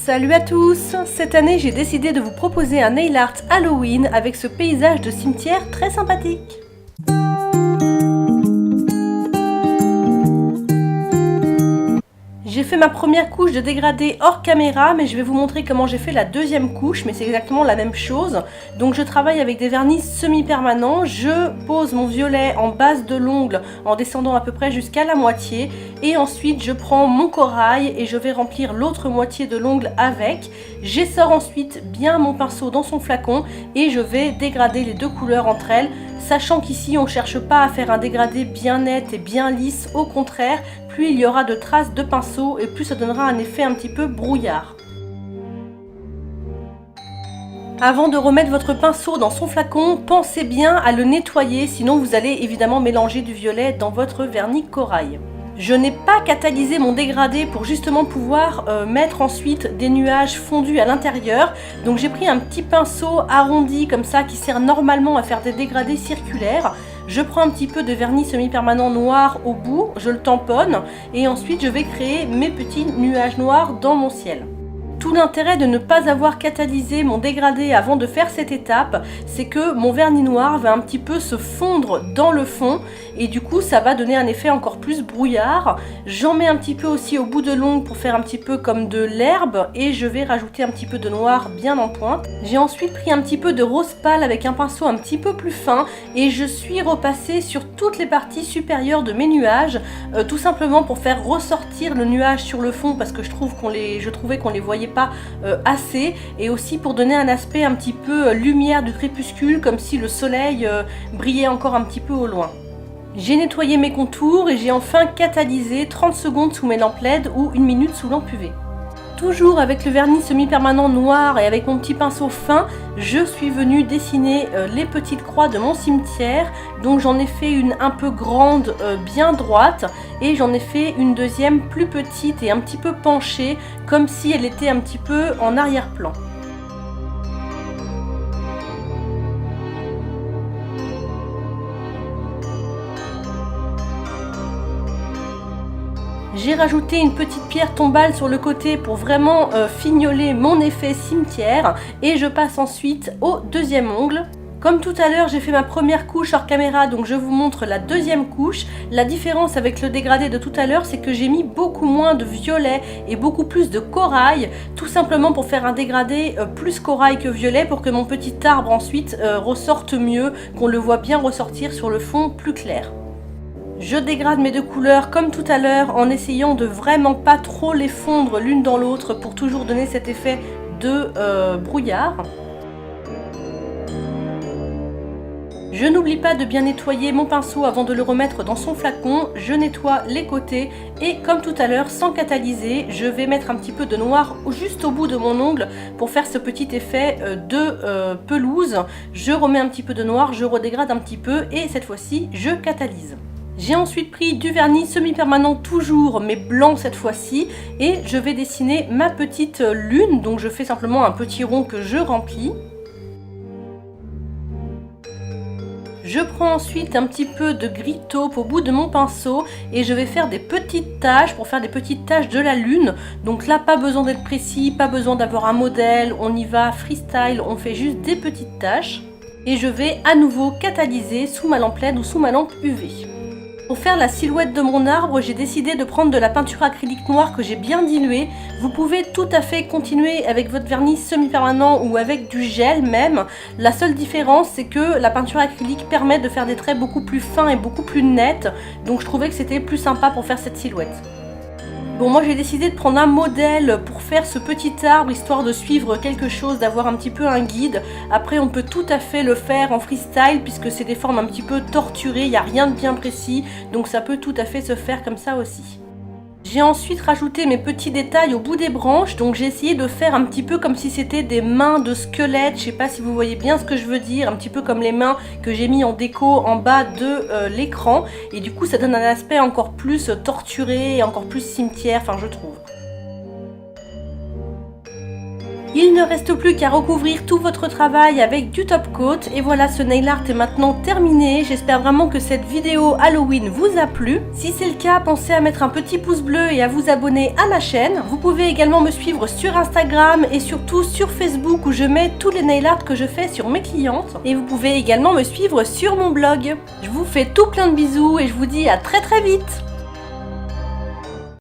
Salut à tous! Cette année, j'ai décidé de vous proposer un nail art Halloween avec ce paysage de cimetière très sympathique. J'ai fait ma première couche de dégradé hors caméra, mais je vais vous montrer comment j'ai fait la deuxième couche, mais c'est exactement la même chose. Donc je travaille avec des vernis semi-permanents, je pose mon violet en base de l'ongle en descendant à peu près jusqu'à la moitié, et ensuite je prends mon corail et je vais remplir l'autre moitié de l'ongle avec. J'essore ensuite bien mon pinceau dans son flacon et je vais dégrader les deux couleurs entre elles, sachant qu'ici on ne cherche pas à faire un dégradé bien net et bien lisse, au contraire, plus il y aura de traces de pinceau et plus ça donnera un effet un petit peu brouillard. Avant de remettre votre pinceau dans son flacon, pensez bien à le nettoyer, sinon vous allez évidemment mélanger du violet dans votre vernis corail. Je n'ai pas catalysé mon dégradé pour justement pouvoir mettre ensuite des nuages fondus à l'intérieur. Donc j'ai pris un petit pinceau arrondi comme ça qui sert normalement à faire des dégradés circulaires. Je prends un petit peu de vernis semi-permanent noir au bout, je le tamponne et ensuite je vais créer mes petits nuages noirs dans mon ciel. Tout l'intérêt de ne pas avoir catalysé mon dégradé avant de faire cette étape, c'est que mon vernis noir va un petit peu se fondre dans le fond et du coup ça va donner un effet encore plus brouillard. J'en mets un petit peu aussi au bout de l'ongle pour faire un petit peu comme de l'herbe et je vais rajouter un petit peu de noir bien en pointe. J'ai ensuite pris un petit peu de rose pâle avec un pinceau un petit peu plus fin et je suis repassée sur toutes les parties supérieures de mes nuages, tout simplement pour faire ressortir le nuage sur le fond parce que je trouvais qu'on les voyait pas assez, et aussi pour donner un aspect un petit peu lumière du crépuscule, comme si le soleil brillait encore un petit peu au loin. J'ai nettoyé mes contours et j'ai enfin catalysé 30 secondes sous mes lampes LED ou 1 minute sous lampe UV. Toujours avec le vernis semi-permanent noir et avec mon petit pinceau fin, je suis venue dessiner les petites croix de mon cimetière. Donc j'en ai fait une un peu grande, bien droite, et j'en ai fait une deuxième plus petite et un petit peu penchée, comme si elle était un petit peu en arrière-plan. J'ai rajouté une petite pierre tombale sur le côté pour vraiment fignoler mon effet cimetière et je passe ensuite au deuxième ongle. Comme tout à l'heure, j'ai fait ma première couche hors caméra, donc je vous montre la deuxième couche. La différence avec le dégradé de tout à l'heure, c'est que j'ai mis beaucoup moins de violet et beaucoup plus de corail, tout simplement pour faire un dégradé plus corail que violet, pour que mon petit arbre ensuite ressorte mieux, qu'on le voit bien ressortir sur le fond plus clair. Je dégrade mes deux couleurs comme tout à l'heure en essayant de vraiment pas trop les fondre l'une dans l'autre pour toujours donner cet effet de brouillard. Je n'oublie pas de bien nettoyer mon pinceau avant de le remettre dans son flacon. Je nettoie les côtés et comme tout à l'heure, sans catalyser, je vais mettre un petit peu de noir juste au bout de mon ongle pour faire ce petit effet de pelouse. Je remets un petit peu de noir, je redégrade un petit peu et cette fois-ci, je catalyse. J'ai ensuite pris du vernis semi-permanent toujours, mais blanc cette fois-ci, et je vais dessiner ma petite lune. Donc je fais simplement un petit rond que je remplis. Je prends ensuite un petit peu de gris taupe au bout de mon pinceau et je vais faire des petites taches pour faire des petites taches de la lune. Donc là, pas besoin d'être précis, pas besoin d'avoir un modèle, on y va freestyle, on fait juste des petites taches. Et je vais à nouveau catalyser sous ma lampe LED ou sous ma lampe UV. Pour faire la silhouette de mon arbre, j'ai décidé de prendre de la peinture acrylique noire que j'ai bien diluée. Vous pouvez tout à fait continuer avec votre vernis semi-permanent ou avec du gel même. La seule différence, c'est que la peinture acrylique permet de faire des traits beaucoup plus fins et beaucoup plus nets. Donc je trouvais que c'était plus sympa pour faire cette silhouette. Bon, moi j'ai décidé de prendre un modèle pour faire ce petit arbre, histoire de suivre quelque chose, d'avoir un petit peu un guide. Après on peut tout à fait le faire en freestyle puisque c'est des formes un petit peu torturées, il n'y a rien de bien précis, donc ça peut tout à fait se faire comme ça aussi. J'ai ensuite rajouté mes petits détails au bout des branches, donc j'ai essayé de faire un petit peu comme si c'était des mains de squelette, je sais pas si vous voyez bien ce que je veux dire, un petit peu comme les mains que j'ai mis en déco en bas de l'écran, et du coup ça donne un aspect encore plus torturé, encore plus cimetière, enfin je trouve. Il ne reste plus qu'à recouvrir tout votre travail avec du top coat. Et voilà, ce nail art est maintenant terminé. J'espère vraiment que cette vidéo Halloween vous a plu. Si c'est le cas, pensez à mettre un petit pouce bleu et à vous abonner à ma chaîne. Vous pouvez également me suivre sur Instagram et surtout sur Facebook où je mets tous les nail art que je fais sur mes clientes. Et vous pouvez également me suivre sur mon blog. Je vous fais tout plein de bisous et je vous dis à très vite.